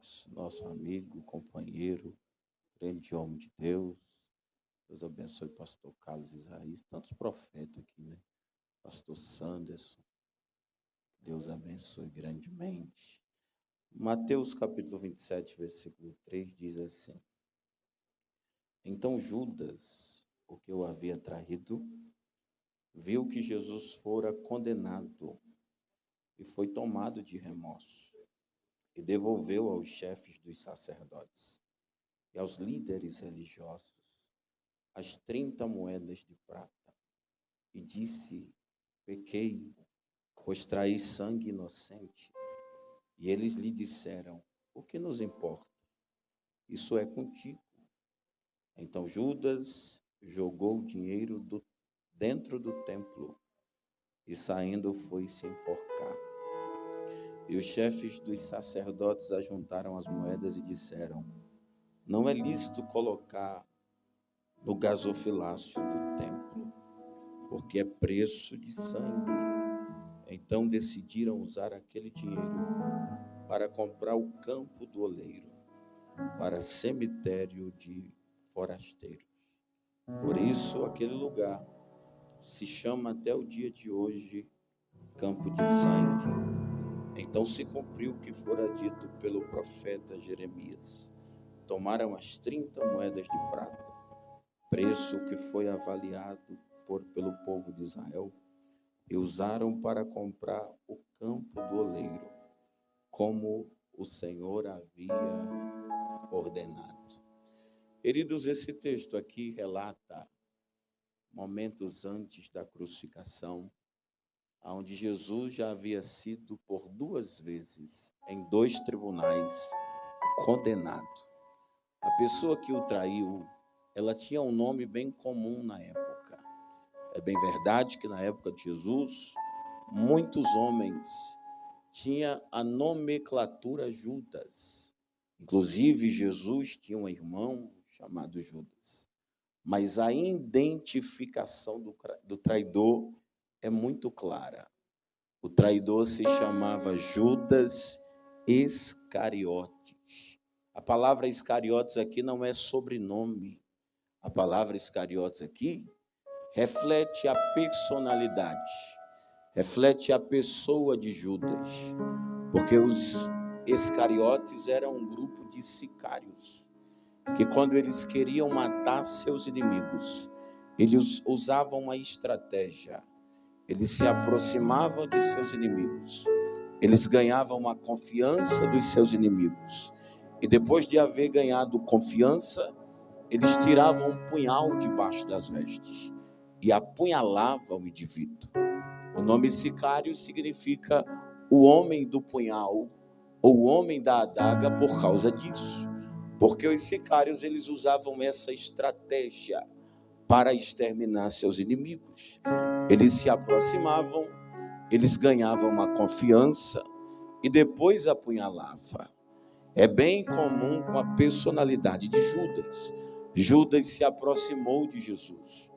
Marcos, nosso amigo, companheiro, grande homem de Deus. Deus abençoe o pastor Carlos Isaías, tantos profetas aqui, né? Pastor Sanderson, Deus abençoe grandemente. Mateus capítulo 27, versículo 3 diz assim: Então Judas, o que o havia traído, viu que Jesus fora condenado e foi tomado de remorso e devolveu aos chefes dos sacerdotes e aos líderes religiosos as 30 moedas de prata e disse: Pequei, pois traí sangue inocente. E eles lhe disseram: O que nos importa? Isso é contigo. Então Judas jogou o dinheiro dentro do templo e, saindo, foi se enforcar. E os chefes dos sacerdotes ajuntaram as moedas e disseram: Não é lícito colocar no gasofilácio do templo, porque é preço de sangue. Então decidiram usar aquele dinheiro para comprar o campo do oleiro, para cemitério de forasteiros. Por isso, aquele lugar se chama até o dia de hoje Campo de Sangue. Então se cumpriu o que fora dito pelo profeta Jeremias. Tomaram as 30 moedas de prata, preço que foi avaliado pelo povo de Israel, e usaram para comprar o campo do oleiro, como o Senhor havia ordenado. Queridos, esse texto aqui relata momentos antes da crucificação, onde Jesus já havia sido por 2 vezes, em 2 tribunais, condenado. A pessoa que o traiu, ela tinha um nome bem comum na época. É bem verdade que na época de Jesus, muitos homens tinham a nomenclatura Judas. Inclusive, Jesus tinha um irmão chamado Judas. Mas a identificação do traidor é muito clara. O traidor se chamava Judas Iscariotes. A palavra Iscariotes aqui não é sobrenome. A palavra Iscariotes aqui reflete a personalidade, reflete a pessoa de Judas, porque os Iscariotes eram um grupo de sicários, que quando eles queriam matar seus inimigos, eles usavam uma estratégia. Eles se aproximavam de seus inimigos, eles ganhavam a confiança dos seus inimigos, e depois de haver ganhado confiança, eles tiravam um punhal debaixo das vestes e apunhalavam o indivíduo. O nome sicário significa o homem do punhal, ou o homem da adaga, por causa disso, porque os sicários eles usavam essa estratégia para exterminar seus inimigos. Eles se aproximavam, eles ganhavam uma confiança e depois apunhalavam. É bem comum com a personalidade de Judas. Judas se aproximou de Jesus,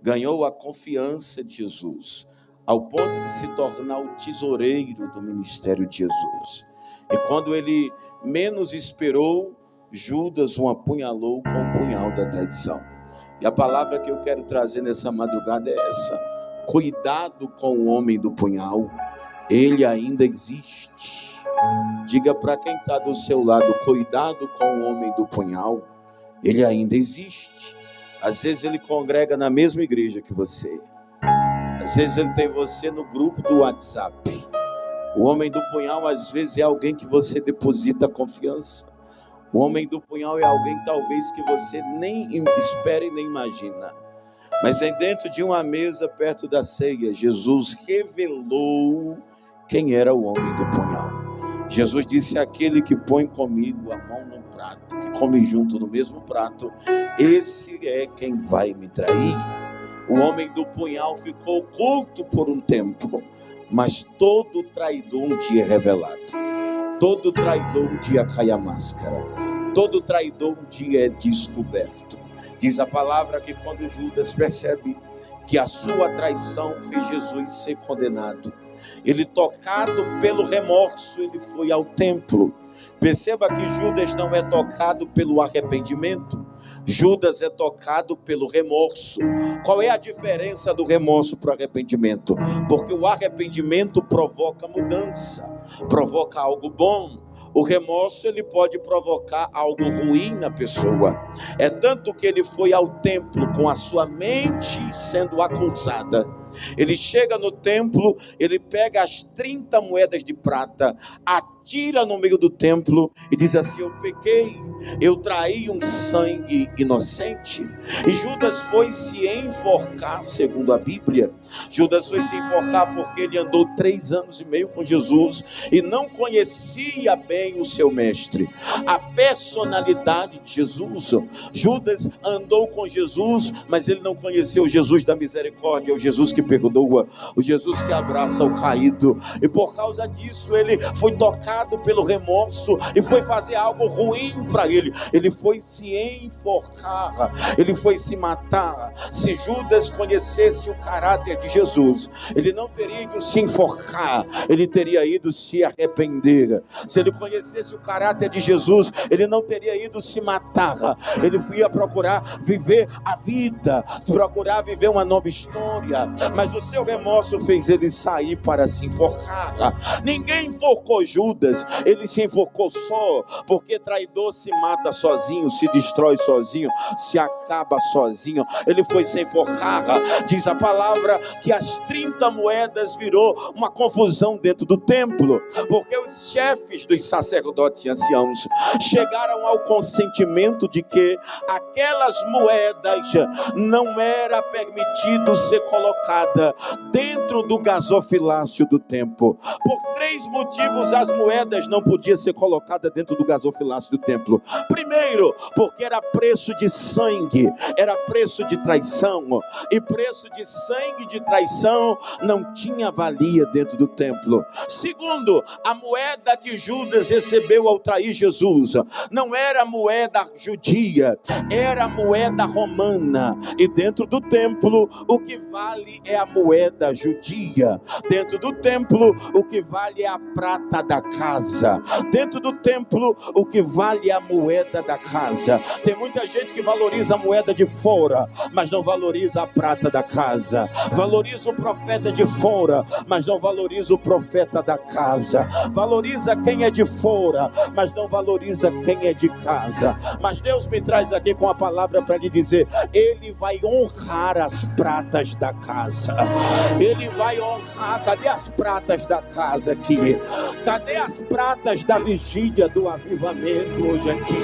ganhou a confiança de Jesus, ao ponto de se tornar o tesoureiro do ministério de Jesus. E quando ele menos esperou, Judas o apunhalou com o punhal da traição. E a palavra que eu quero trazer nessa madrugada é essa: cuidado com o homem do punhal, ele ainda existe. Diga para quem está do seu lado: cuidado com o homem do punhal, ele ainda existe. Às vezes ele congrega na mesma igreja que você, às vezes ele tem você no grupo do WhatsApp. O homem do punhal às vezes é alguém que você deposita confiança. O homem do punhal é alguém talvez que você nem espere nem imagina. Mas dentro de uma mesa perto da ceia, Jesus revelou quem era o homem do punhal. Jesus disse: aquele que põe comigo a mão no prato, que come junto no mesmo prato, esse é quem vai me trair. O homem do punhal ficou oculto por um tempo, mas todo traidor um dia é revelado. Todo traidor um dia cai a máscara. Todo traidor um dia é descoberto. Diz a palavra que quando Judas percebe que a sua traição fez Jesus ser condenado, ele, tocado pelo remorso, ele foi ao templo. Perceba que Judas não é tocado pelo arrependimento. Judas é tocado pelo remorso. Qual é a diferença do remorso para o arrependimento? Porque o arrependimento provoca mudança, provoca algo bom. O remorso, ele pode provocar algo ruim na pessoa. É tanto que ele foi ao templo com a sua mente sendo acusada. Ele chega no templo, ele pega as 30 moedas de prata, atira no meio do templo e diz assim: eu pequei, eu traí um sangue inocente. E Judas foi se enforcar, segundo a Bíblia. Judas foi se enforcar porque ele andou 3 anos e meio com Jesus e não conhecia bem o seu mestre, a personalidade de Jesus. Judas andou com Jesus, mas ele não conheceu o Jesus da misericórdia, o Jesus que perdoa, o Jesus que abraça o caído. E por causa disso ele foi tocado pelo remorso e foi fazer algo ruim para ele. Ele foi se enforcar, ele foi se matar. Se Judas conhecesse o caráter de Jesus, ele não teria ido se enforcar, ele teria ido se arrepender. Se ele conhecesse o caráter de Jesus, ele não teria ido se matar, ele ia procurar viver a vida, procurar viver uma nova história. Mas o seu remorso fez ele sair para se enforcar. Ninguém enforcou Judas, ele se enforcou só, porque traidor se mata sozinho, se destrói sozinho, se acaba sozinho. Ele foi se enforcar. Diz a palavra que as 30 moedas virou uma confusão dentro do templo, porque os chefes dos sacerdotes e anciãos chegaram ao consentimento de que aquelas moedas não era permitido ser colocada dentro do gasofilácio do templo. Por 3 motivos as moedas não podiam ser colocadas dentro do gasofilácio do templo. Primeiro, porque era preço de sangue, era preço de traição, e preço de sangue de traição não tinha valia dentro do templo. Segundo, a moeda que Judas recebeu ao trair Jesus não era moeda judia, era moeda romana, e dentro do templo o que vale é a moeda judia. Dentro do templo o que vale é a prata da casa. Dentro do templo o que vale é a moeda da casa. Tem muita gente que valoriza a moeda de fora, mas não valoriza a prata da casa. Valoriza o profeta de fora, mas não valoriza o profeta da casa. Valoriza quem é de fora, mas não valoriza quem é de casa. Mas Deus me traz aqui com a palavra para lhe dizer: Ele vai honrar as pratas da casa. Ele vai honrar. Cadê as pratas da casa aqui? Cadê as pratas da vigília do avivamento hoje aqui?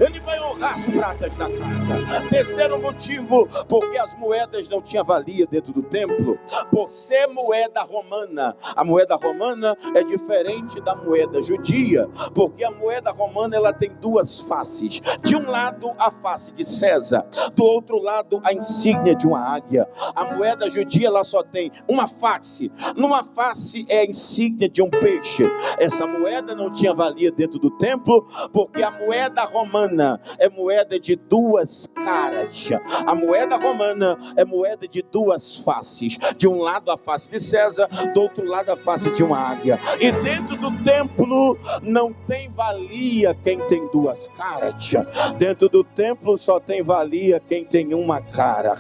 Ele vai honrar as pratas da casa. Terceiro motivo, porque as moedas não tinham valia dentro do templo, por ser moeda romana. A moeda romana é diferente da moeda judia, porque a moeda romana ela tem 2 faces. De um lado a face de César, do outro lado a insígnia de uma águia. A moeda judia ela só tem uma face. Numa face é a insígnia de um peixe. Essa moeda não tinha valia dentro do templo, porque a moeda romana é moeda de 2 caras. A moeda romana é moeda de 2 faces. De um lado a face de César, do outro lado a face de uma águia. E dentro do templo não tem valia quem tem 2 caras. Dentro do templo só tem valia quem tem uma cara.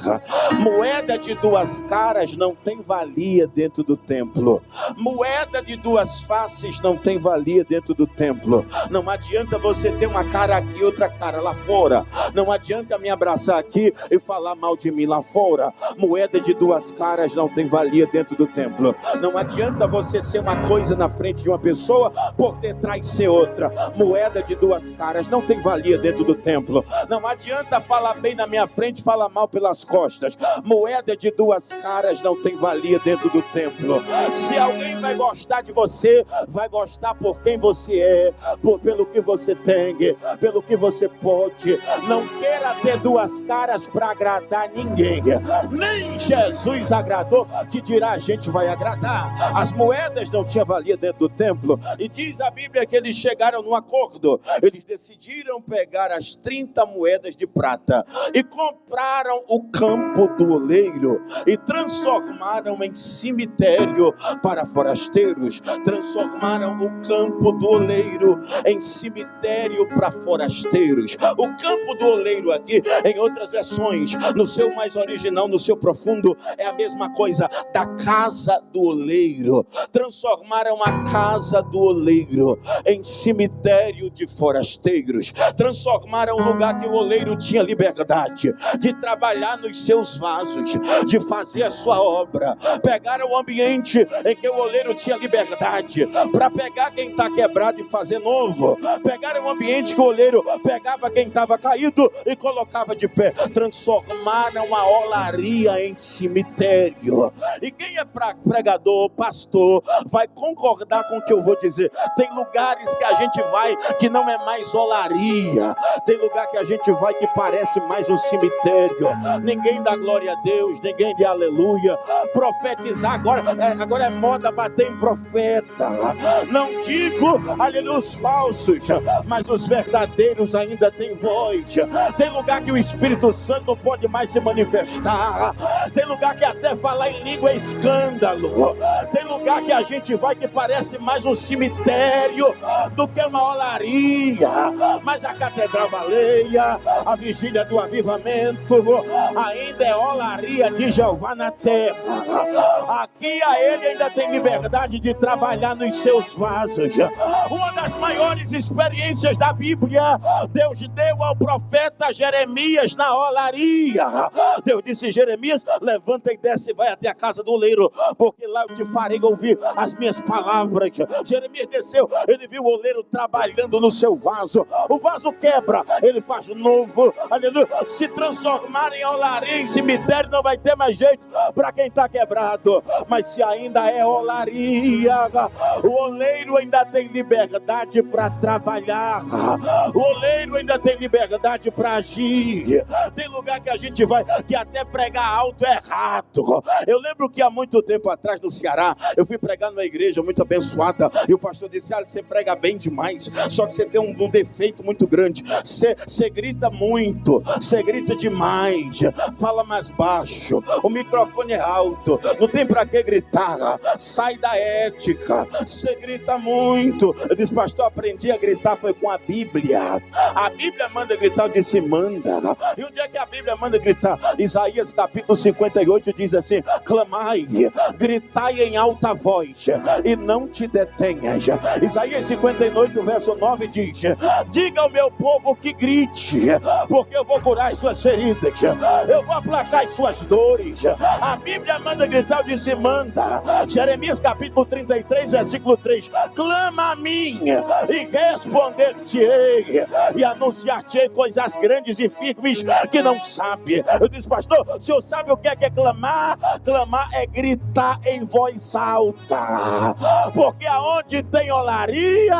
Moeda de 2 caras não tem valia dentro do templo. Moeda de 2 faces não tem valia dentro do templo. Não adianta você ter uma cara aqui e outra cara lá fora. Não adianta me abraçar aqui e falar mal de mim lá fora. Moeda de 2 caras não tem valia dentro do templo. Não adianta você ser uma coisa na frente de uma pessoa, por detrás ser outra. Moeda de 2 caras não tem valia dentro do templo. Não adianta falar bem na minha frente e falar mal pelas costas. Moeda de 2 caras não tem valia dentro do templo. Se alguém vai gostar de você, vai gostar por quem você é, pelo que você tem, pelo que você pode. Não queira ter 2 caras para agradar ninguém. Nem Jesus agradou, que dirá a gente vai agradar. As moedas não tinham valia dentro do templo, e diz a Bíblia que eles chegaram num acordo. Eles decidiram pegar as 30 moedas de prata e compraram o campo do oleiro e transformaram em cemitério para forasteiros. Transformaram o campo do oleiro em cemitério para forasteiros. O campo do oleiro aqui, em outras versões, no seu mais original, no seu profundo, é a mesma coisa, da casa do oleiro. Transformaram a casa do oleiro em cemitério de forasteiros. Transformaram o lugar que o oleiro tinha liberdade de trabalhar nos seus vasos, de fazer a sua obra. Pegaram o ambiente em que o oleiro tinha liberdade para pegar quem está quebrado e fazer novo. Pegaram um ambiente que o oleiro pegava quem estava caído e colocava de pé. Transformaram a olaria em cemitério. E quem é pregador, pastor, vai concordar com o que eu vou dizer. Tem lugares que a gente vai que não é mais olaria. Tem lugar que a gente vai que parece mais um cemitério. Ninguém dá glória a Deus, ninguém dá aleluia. Profetizar agora é moda bater em profeta. Não digo, aleluia, os falsos, mas os verdadeiros ainda têm voz. Tem lugar que o Espírito Santo não pode mais se manifestar. Tem lugar que até falar em língua é escândalo. Tem lugar que a gente vai que parece mais um cemitério do que uma olaria. Mas a catedral baleia, a vigília do avivamento, ainda é olaria de Jeová na terra. Aqui a ele ainda tem liberdade de trabalhar nos seus vasos. Uma das maiores experiências da Bíblia, Deus deu ao profeta Jeremias na olaria. Deus disse: Jeremias, levanta e desce e vai até a casa do oleiro, porque lá eu te farei ouvir as minhas palavras. Jeremias desceu, ele viu o oleiro trabalhando no seu vaso. O vaso quebra, ele faz novo. Aleluia. Se transformar em olaria, em cemitério, não vai ter mais jeito para quem está quebrado. Mas se ainda é olaria, o oleiro ainda tem liberdade para trabalhar. O oleiro ainda tem liberdade para agir. Tem lugar que a gente vai que até pregar alto é errado. Eu lembro que há muito tempo atrás no Ceará, eu fui pregar numa igreja muito abençoada e o pastor disse: você prega bem demais, só que você tem um defeito muito grande. Você grita muito, você grita demais, fala mais baixo, o microfone é alto, não tem para que gritar, sai da ética, você grita muito. Eu disse: pastor, aprendi a gritar foi com a Bíblia. A Bíblia manda gritar, eu disse: manda. E onde é que a Bíblia manda gritar? Isaías capítulo 58 diz assim: clamai, gritai em alta voz e não te detenhas. Isaías 58 verso 9 diz: diga ao meu povo que grite, porque eu vou curar as suas feridas, eu vou aplacar as suas dores. A Bíblia manda gritar, eu disse: manda. Jeremias capítulo 33 versículo 3: clama a mim e responder-te-ei e anunciar-te-ei coisas grandes e firmes que não sabe. Eu disse: pastor, o senhor sabe o que é clamar? Clamar é gritar em voz alta, porque aonde tem olaria,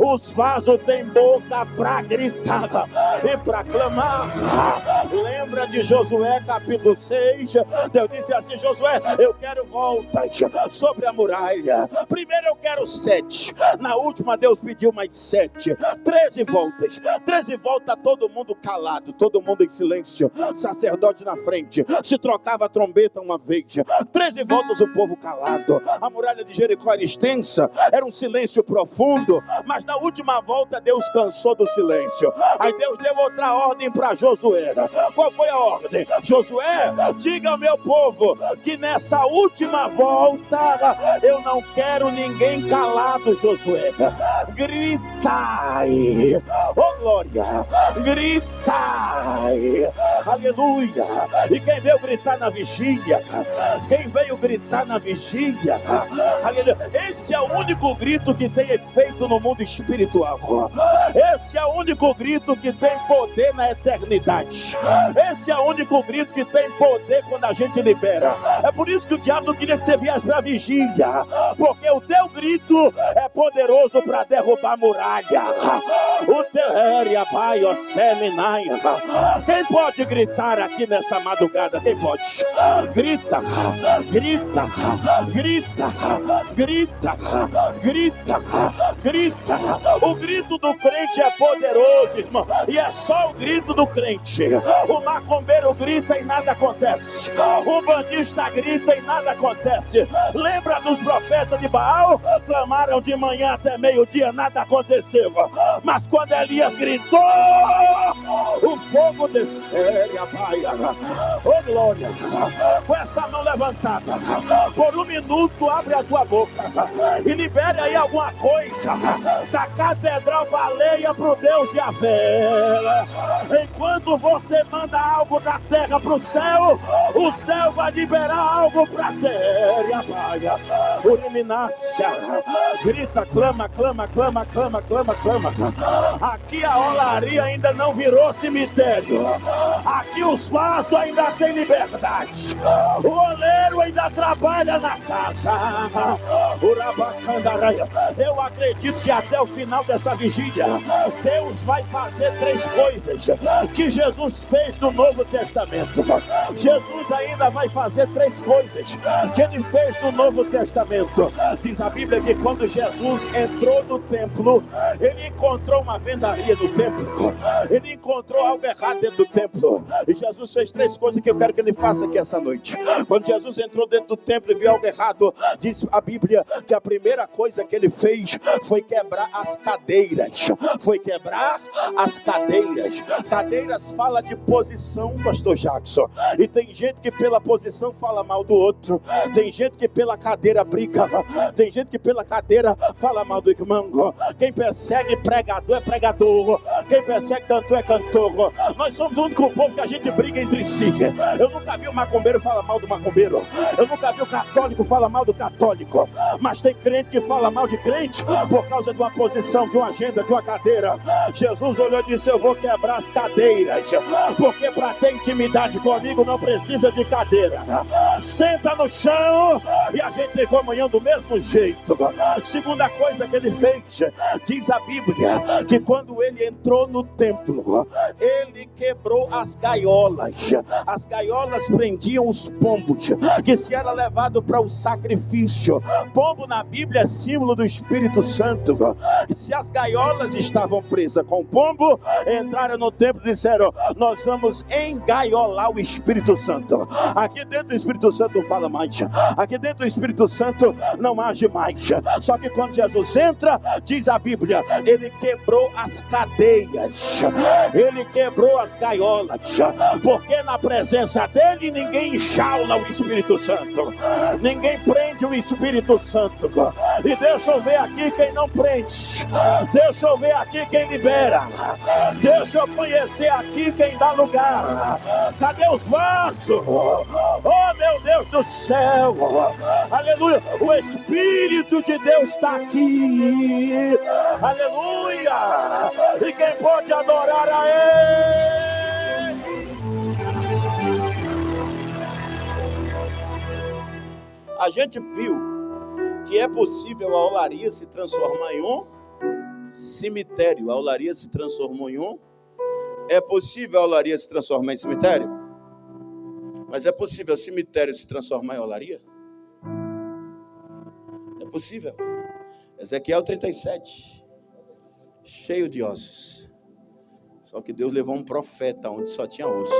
os vasos têm boca para gritar e para clamar. Lembra de Josué capítulo 6? Deus disse assim: Josué, eu quero voltas sobre a muralha. Primeiro eu quero 7, na última Deus pediu mais 7, 13 voltas. 13 voltas, todo mundo calado, todo mundo em silêncio, sacerdote na frente, se trocava a trombeta uma vez. 13 voltas, o povo calado. A muralha de Jericó era extensa, era um silêncio profundo, mas na última volta Deus cansou do silêncio. Aí Deus deu outra ordem para Josué. Qual foi a ordem? Josué, diga ao meu povo que nessa última volta eu não quero ninguém calado. Josué, gritai, oh glória, gritai, aleluia. E quem veio gritar na vigília, quem veio gritar na vigília, aleluia, esse é o único grito que tem efeito no mundo espiritual. Esse é o único grito que tem poder na eternidade. Esse é o único grito que tem poder quando a gente libera. É por isso que o diabo não queria que você viesse para a vigília, porque o teu grito é poderoso para derrubar a muralha. Séria, vai, ó, seminaia. Quem pode gritar aqui nessa madrugada? Quem pode? Grita, grita, grita, grita, grita, grita. O grito do crente é poderoso, irmão, e é só o grito do crente. O macumbeiro grita e nada acontece. O bandista grita e nada acontece. Lembra dos profetas de Baal? Clamaram de manhã até meio-dia, nada aconteceu. Mas quando Elias gritou, o fogo desceu. Oh glória, com essa mão levantada, por um minuto abre a tua boca e libere aí alguma coisa da catedral baleia para o Deus Yahvé. Enquanto você manda algo da terra para o céu vai liberar algo para a terra. Uriminácia, grita, clama, clama, clama, clama, clama, clama. Aqui a olaria ainda não virou cemitério. Aqui os vasos ainda têm liberdade. O oleiro ainda trabalha na casa. Urabacandaraia. Eu acredito que até o final dessa vigília Deus vai fazer 3 coisas que Jesus fez no Novo Testamento. Jesus ainda vai fazer 3 coisas que ele fez no Novo Testamento. Diz a Bíblia que quando Jesus entrou no templo, ele encontrou uma vendaria no templo. Ele encontrou algo errado dentro do templo. E Jesus fez 3 coisas que eu quero que ele faça aqui essa noite. Quando Jesus entrou dentro do templo e viu algo errado, diz a Bíblia que a primeira coisa que ele fez foi quebrar as cadeiras. Foi quebrar as cadeiras. Cadeiras fala de posição, pastor Jackson. E tem gente que pela posição fala mal do outro. Tem gente que pela cadeira briga. Tem gente que pela cadeira fala mal do irmão. Quem persegue pregador é pregador. Quem persegue cantor é cantor. Nós somos o único povo que a gente briga entre si. Eu nunca vi o macumbeiro falar mal do macumbeiro. Eu nunca vi o católico falar mal do católico. Mas tem crente que fala mal de crente por causa de uma posição, de uma agenda, de uma cadeira. Jesus olhou e disse: eu vou quebrar as cadeiras, porque para ter intimidade comigo não precisa de cadeira. Senta no chão e a gente tem comunhão do mesmo jeito. Segunda coisa que ele fez, diz a Bíblia que quando ele entrou no templo, ele quebrou as gaiolas. As gaiolas prendiam os pombos que se era levado para o sacrifício. Pombo na Bíblia é símbolo do Espírito Santo. Se as gaiolas estavam presas com o pombo, entraram no templo e disseram: nós vamos engaiolar o Espírito Santo. Aqui dentro do Espírito Santo não fala mais. Aqui dentro do Espírito Santo não age mais. Só que quando Jesus entra, diz a Bíblia, ele quebrou as cadeias. Ele quebrou as gaiolas. Porque na presença dele ninguém enjaula o Espírito Santo. Ninguém prende o Espírito Santo. E deixa eu ver aqui quem não prende. Deixa eu ver aqui quem libera. Deixa eu conhecer aqui quem dá lugar. Cadê os vasos? Oh meu Deus do céu. Aleluia. O Espírito de Deus está aqui. Aleluia. E quem pode adorar a Ele? A gente viu que é possível a olaria se transformar em um cemitério. A olaria se transformou em um. É possível a olaria se transformar em cemitério? Mas é possível o cemitério se transformar em olaria? É possível. Ezequiel 37, cheio de ossos. Só que Deus levou um profeta onde só tinha ossos.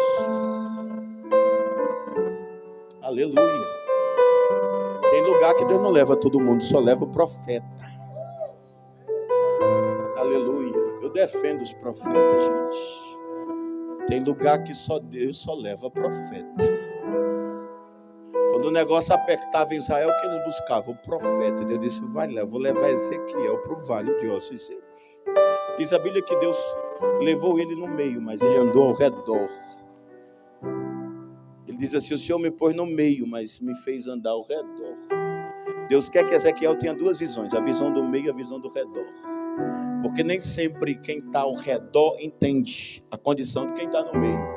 Aleluia. Tem lugar que Deus não leva todo mundo, só leva o profeta. Aleluia. Eu defendo os profetas, gente. Tem lugar que só Deus só leva profeta. Quando o negócio apertava em Israel, o que eles buscavam? O profeta. Deus disse: vai lá, eu vou levar Ezequiel para o vale de ossos secos. Diz a Bíblia que Deus levou ele no meio, mas ele andou ao redor. Ele diz assim: o Senhor me pôs no meio, mas me fez andar ao redor. Deus quer que Ezequiel tenha 2 visões, a visão do meio e a visão do redor. Porque nem sempre quem está ao redor entende a condição de quem está no meio.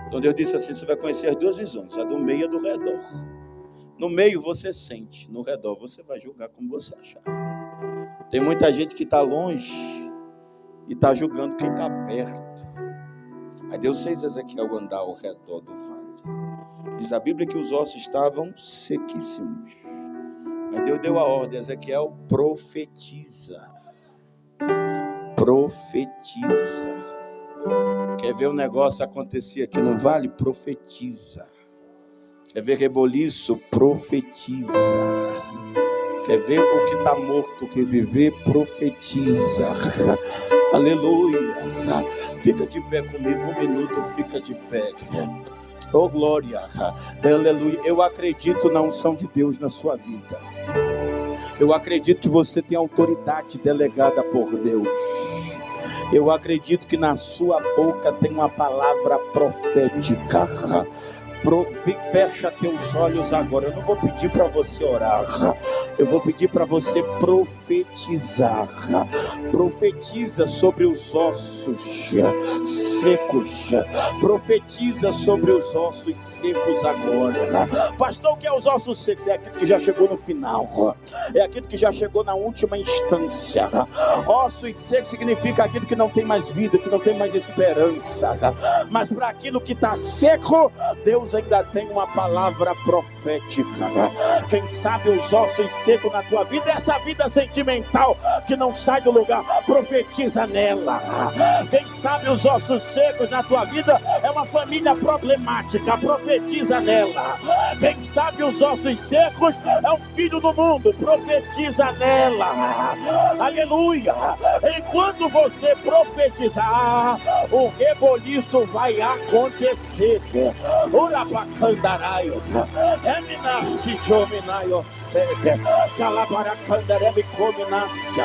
Então Deus disse assim: você vai conhecer as 2 visões, a do meio e a do redor. No meio você sente, no redor você vai julgar como você achar. Tem muita gente que está longe, e está julgando quem está perto. Aí Deus fez Ezequiel andar ao redor do vale. Diz a Bíblia que os ossos estavam sequíssimos. Aí Deus deu a ordem: Ezequiel, profetiza. Profetiza. Quer ver o negócio acontecer aqui no vale? Profetiza. Quer ver reboliço? Profetiza. Quer ver o que está morto reviver? Profetiza. Aleluia. Fica de pé comigo 1 minuto, fica de pé. Oh glória. Aleluia. Eu acredito na unção de Deus na sua vida. Eu acredito que você tem autoridade delegada por Deus. Eu acredito que na sua boca tem uma palavra profética. Fecha teus olhos agora. Eu não vou pedir para você orar. Eu vou pedir para você profetizar. Profetiza sobre os ossos secos. Profetiza sobre os ossos secos agora. Pastor, o que é os ossos secos? É aquilo que já chegou no final. É aquilo que já chegou na última instância. Ossos secos significa aquilo que não tem mais vida, que não tem mais esperança. Mas para aquilo que está seco, Deus ainda tem uma palavra profética. Quem sabe os ossos secos na tua vida, essa vida sentimental que não sai do lugar, profetiza nela. Quem sabe os ossos secos na tua vida é uma família problemática, profetiza nela. Quem sabe os ossos secos é um filho do mundo, profetiza nela. Aleluia. Enquanto você profetizar, o reboliço vai acontecer. Urabacandarai, Eminassi Jominaio Sede, Calabaracandarebe Cominácia,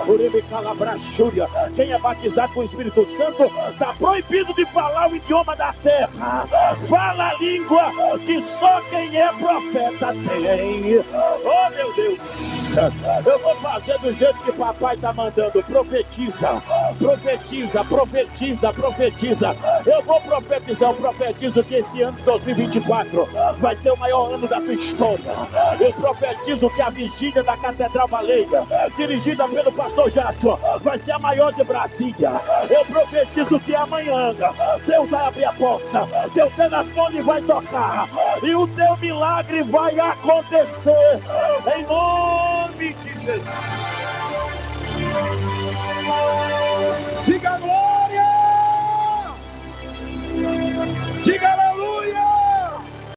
Uribe Calabrachúria. Quem é batizado com o Espírito Santo está proibido de falar o idioma da terra. Fala a língua que só quem é profeta tem. Oh meu Deus, eu vou fazer do jeito que papai está mandando. Profetiza, profetiza, profetiza, profetiza. Eu vou profetizar, eu profetizo que esse ano de 2024 vai ser o maior ano da tua história. Eu profetizo que a vigília da Catedral Baleia, dirigida pelo pastor Jackson, vai ser a maior de Brasília. Eu profetizo que amanhã Deus vai abrir a porta, teu telefone vai tocar e o teu milagre vai acontecer em nome de Jesus.